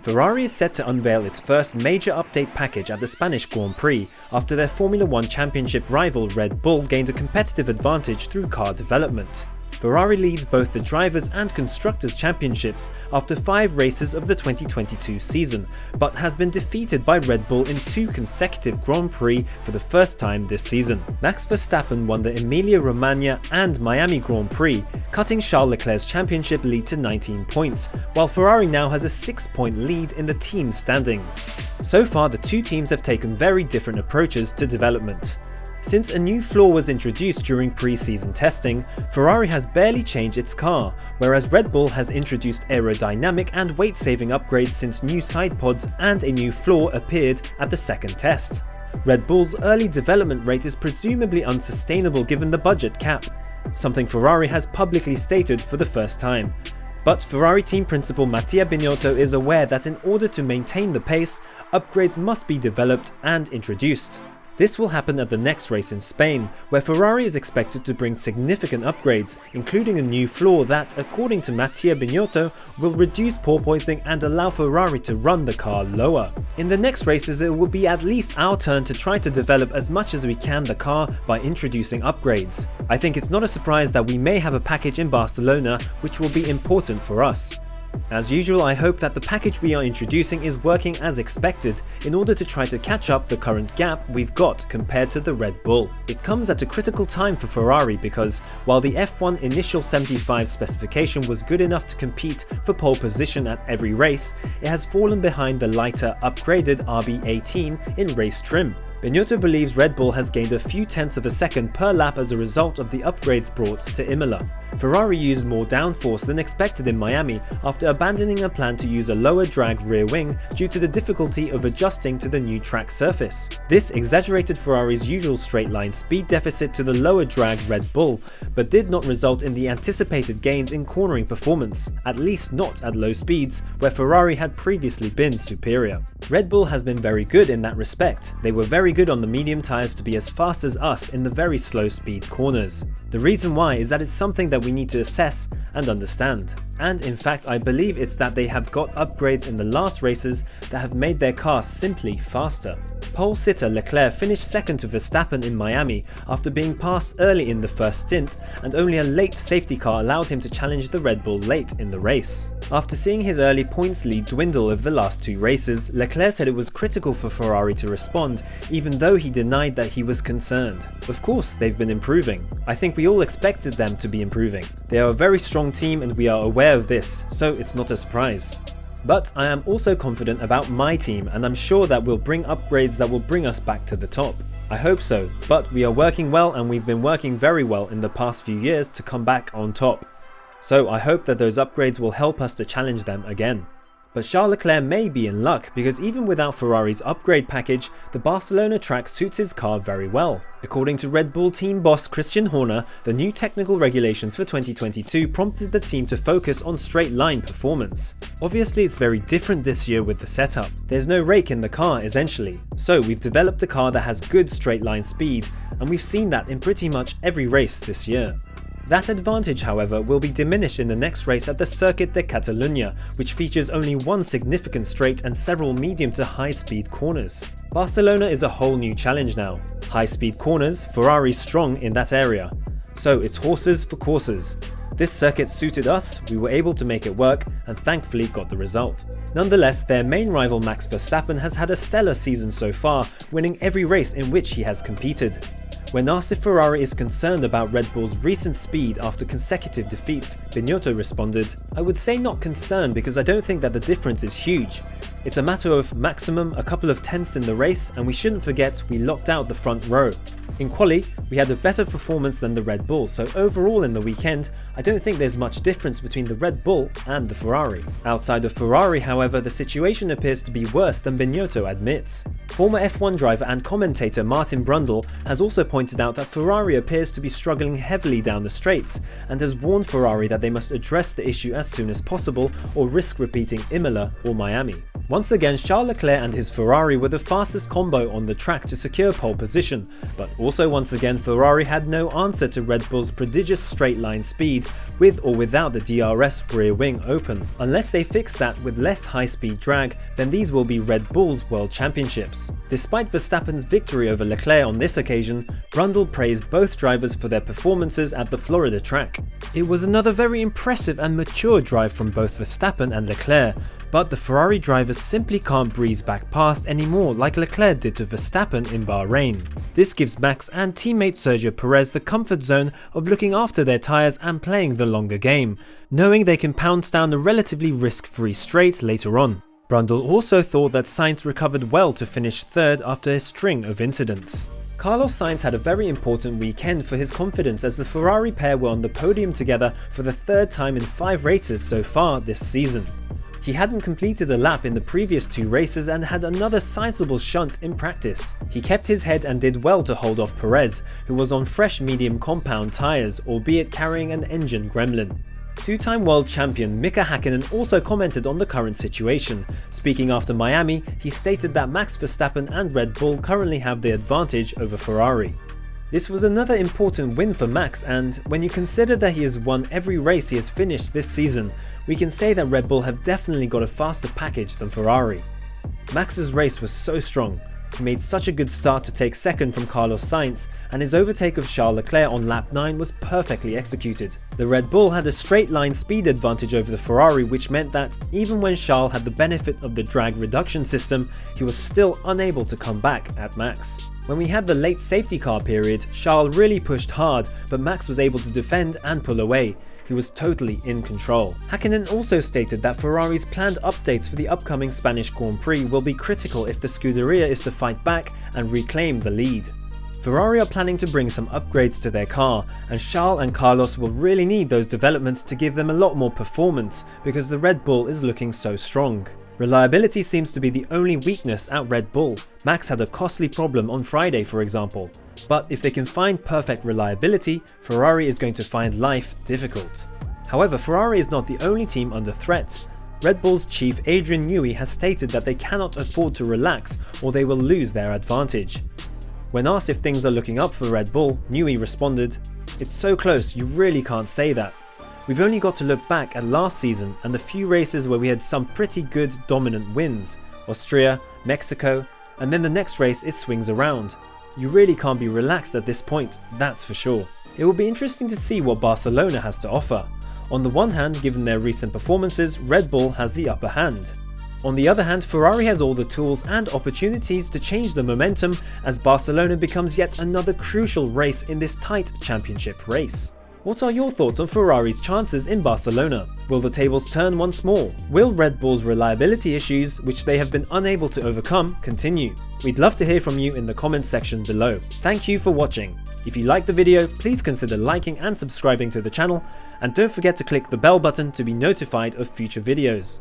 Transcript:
Ferrari is set to unveil its first major update package at the Spanish Grand Prix after their Formula 1 championship rival Red Bull gained a competitive advantage through car development. Ferrari leads both the Drivers' and Constructors' Championships after 5 races of the 2022 season, but has been defeated by Red Bull in 2 consecutive Grand Prix for the first time this season. Max Verstappen won the Emilia-Romagna and Miami Grand Prix, cutting Charles Leclerc's championship lead to 19 points, while Ferrari now has a 6-point lead in the team standings. So far, the two teams have taken very different approaches to development. Since a new floor was introduced during pre-season testing, Ferrari has barely changed its car, whereas Red Bull has introduced aerodynamic and weight-saving upgrades since new side pods and a new floor appeared at the second test. Red Bull's early development rate is presumably unsustainable given the budget cap, something Ferrari has publicly stated for the first time. But Ferrari team principal Mattia Binotto is aware that in order to maintain the pace, upgrades must be developed and introduced. This will happen at the next race in Spain, where Ferrari is expected to bring significant upgrades, including a new floor that, according to Mattia Binotto, will reduce porpoising and allow Ferrari to run the car lower. In the next races, it will be at least our turn to try to develop as much as we can the car by introducing upgrades. I think it's not a surprise that we may have a package in Barcelona which will be important for us. As usual, I hope that the package we are introducing is working as expected in order to try to catch up the current gap we've got compared to the Red Bull. It comes at a critical time for Ferrari because while the F1 initial 75 specification was good enough to compete for pole position at every race, it has fallen behind the lighter, upgraded RB18 in race trim. Binotto believes Red Bull has gained a few tenths of a second per lap as a result of the upgrades brought to Imola. Ferrari used more downforce than expected in Miami after abandoning a plan to use a lower drag rear wing due to the difficulty of adjusting to the new track surface. This exaggerated Ferrari's usual straight line speed deficit to the lower drag Red Bull, but did not result in the anticipated gains in cornering performance, at least not at low speeds where Ferrari had previously been superior. Red Bull has been very good in that respect. They were very good on the medium tyres to be as fast as us in the very slow speed corners. The reason why is that it's something that we need to assess and understand. And in fact, I believe it's that they have got upgrades in the last races that have made their car simply faster. Pole sitter Leclerc finished second to Verstappen in Miami after being passed early in the first stint, and only a late safety car allowed him to challenge the Red Bull late in the race. After seeing his early points lead dwindle over the last 2 races, Leclerc said it was critical for Ferrari to respond, even though he denied that he was concerned. Of course, they've been improving. I think we all expected them to be improving. They are a very strong team and we are aware of this, so it's not a surprise. But I am also confident about my team, and I'm sure that we'll bring upgrades that will bring us back to the top. I hope so, but we are working well and we've been working very well in the past few years to come back on top. So I hope that those upgrades will help us to challenge them again. But Charles Leclerc may be in luck because even without Ferrari's upgrade package, the Barcelona track suits his car very well. According to Red Bull team boss Christian Horner, the new technical regulations for 2022 prompted the team to focus on straight line performance. Obviously it's very different this year with the setup. There's no rake in the car essentially, so we've developed a car that has good straight line speed, and we've seen that in pretty much every race this year. That advantage, however, will be diminished in the next race at the Circuit de Catalunya, which features only one significant straight and several medium to high speed corners. Barcelona is a whole new challenge now. High speed corners, Ferrari's strong in that area. So it's horses for courses. This circuit suited us, we were able to make it work, and thankfully got the result. Nonetheless, their main rival Max Verstappen has had a stellar season so far, winning every race in which he has competed. When asked if Ferrari is concerned about Red Bull's recent speed after consecutive defeats, Binotto responded, "I would say not concerned because I don't think that the difference is huge. It's a matter of maximum a couple of tenths in the race, and we shouldn't forget we locked out the front row. In quali, we had a better performance than the Red Bull, so overall in the weekend, I don't think there's much difference between the Red Bull and the Ferrari." Outside of Ferrari, however, the situation appears to be worse than Binotto admits. Former F1 driver and commentator Martin Brundle has also pointed out that Ferrari appears to be struggling heavily down the straights, and has warned Ferrari that they must address the issue as soon as possible or risk repeating Imola or Miami. Once again, Charles Leclerc and his Ferrari were the fastest combo on the track to secure pole position, but also once again Ferrari had no answer to Red Bull's prodigious straight line speed, with or without the DRS rear wing open. Unless they fix that with less high-speed drag, then these will be Red Bull's World Championships. Despite Verstappen's victory over Leclerc on this occasion, Brundle praised both drivers for their performances at the Florida track. It was another very impressive and mature drive from both Verstappen and Leclerc, but the Ferrari drivers simply can't breeze back past anymore like Leclerc did to Verstappen in Bahrain. This gives Max and teammate Sergio Perez the comfort zone of looking after their tyres and playing the longer game, knowing they can pounce down a relatively risk-free straight later on. Brundle also thought that Sainz recovered well to finish third after a string of incidents. Carlos Sainz had a very important weekend for his confidence as the Ferrari pair were on the podium together for the third time in 5 races so far this season. He hadn't completed a lap in the previous 2 races and had another sizable shunt in practice. He kept his head and did well to hold off Perez, who was on fresh medium compound tyres, albeit carrying an engine gremlin. 2-time world champion Mika Hakkinen also commented on the current situation. Speaking after Miami, he stated that Max Verstappen and Red Bull currently have the advantage over Ferrari. This was another important win for Max, and when you consider that he has won every race he has finished this season, we can say that Red Bull have definitely got a faster package than Ferrari. Max's race was so strong. He made such a good start to take second from Carlos Sainz, and his overtake of Charles Leclerc on lap 9 was perfectly executed. The Red Bull had a straight line speed advantage over the Ferrari, which meant that even when Charles had the benefit of the drag reduction system, he was still unable to come back at Max. When we had the late safety car period, Charles really pushed hard, but Max was able to defend and pull away. He was totally in control. Hakkinen also stated that Ferrari's planned updates for the upcoming Spanish Grand Prix will be critical if the Scuderia is to fight back and reclaim the lead. Ferrari are planning to bring some upgrades to their car, and Charles and Carlos will really need those developments to give them a lot more performance because the Red Bull is looking so strong. Reliability seems to be the only weakness at Red Bull. Max had a costly problem on Friday, for example. But if they can find perfect reliability, Ferrari is going to find life difficult. However, Ferrari is not the only team under threat. Red Bull's chief Adrian Newey has stated that they cannot afford to relax or they will lose their advantage. When asked if things are looking up for Red Bull, Newey responded, "It's so close, you really can't say that. We've only got to look back at last season and the few races where we had some pretty good dominant wins. Austria, Mexico, and then the next race it swings around. You really can't be relaxed at this point, that's for sure." It will be interesting to see what Barcelona has to offer. On the one hand, given their recent performances, Red Bull has the upper hand. On the other hand, Ferrari has all the tools and opportunities to change the momentum as Barcelona becomes yet another crucial race in this tight championship race. What are your thoughts on Ferrari's chances in Barcelona? Will the tables turn once more? Will Red Bull's reliability issues, which they have been unable to overcome, continue? We'd love to hear from you in the comments section below. Thank you for watching. If you liked the video, please consider liking and subscribing to the channel, and don't forget to click the bell button to be notified of future videos.